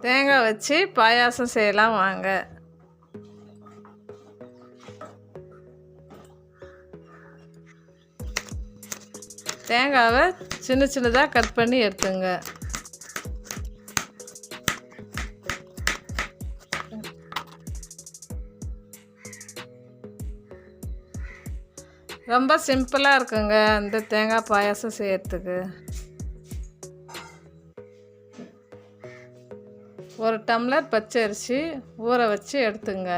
தேங்காய் வச்சு பாயாசம் செய்யலாம் வாங்க. தேங்காவை சின்ன சின்னதாக கட் பண்ணி எடுத்துங்க. ரொம்ப சிம்பிளாக இருக்குங்க இந்த தேங்காய் பாயாசம் செய்யறதுக்கு. ஒரு டம்ளர் பச்சரிசி ஊற வச்சு எடுத்துங்க.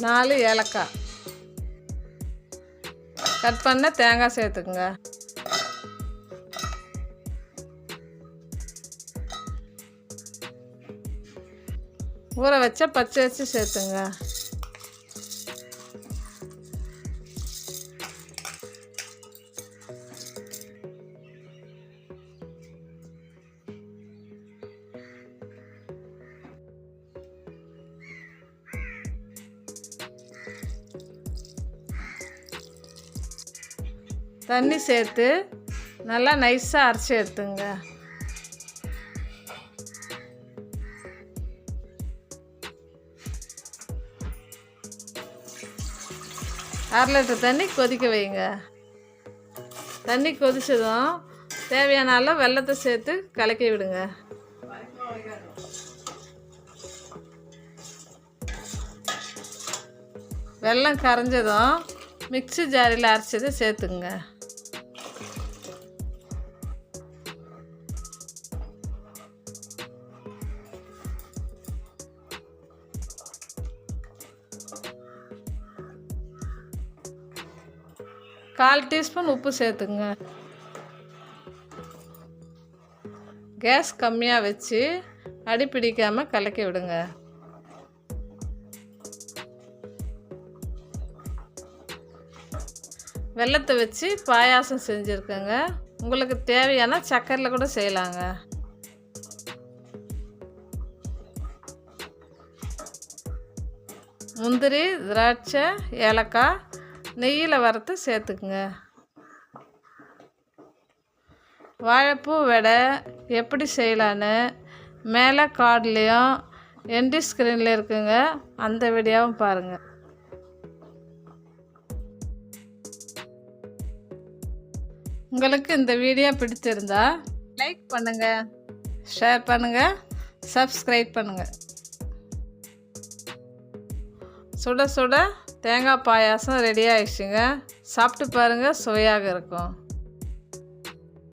நாலு ஏலக்காய் கட் பண்ண தேங்காய் சேர்த்துக்குங்க. ஊற வச்ச பச்சரிசி சேர்த்துங்க. தண்ணி சேர்த்து நல்லா நைஸாக அரைச்சி எடுத்துங்க. அரை லிட்டர் தண்ணி கொதிக்க வைங்க. தண்ணி கொதிச்சதும் தேவையான அளவு வெல்லத்தை சேர்த்து கலக்கி விடுங்க. வெல்லம் கரைஞ்சதும் மிக்ஸி ஜாரில் அரைச்சதை சேர்த்துங்க. கால் டீஸ்பூன் உப்பு சேர்த்துங்க. கேஸ் கம்மியாக வச்சு அடி பிடிக்காமல் கலக்கி விடுங்க. வெல்லத்தை வச்சு பாயாசம் செஞ்சுருக்கேங்க. உங்களுக்கு தேவையான சர்க்கரையில் கூட செய்யலாங்க. முந்திரி, திராட்சை, ஏலக்காய் நெய்யில் வறுத்து சேர்த்துக்குங்க. வாழைப்பூ வடை எப்படி செய்யலான்னு மேலே கார்ட்லேயும் என்டி ஸ்க்ரீனில் இருக்குங்க. அந்த வீடியோவும் பாருங்கள். உங்களுக்கு இந்த வீடியோ பிடிச்சிருந்தா லைக் பண்ணுங்கள், ஷேர் பண்ணுங்கள், சப்ஸ்கிரைப் பண்ணுங்கள். சுட சுட தேங்காய் பாயாசம் ரெடி ஆகிடுச்சுங்க. சாப்பிட்டு பாருங்கள், சுவையாக இருக்கும்.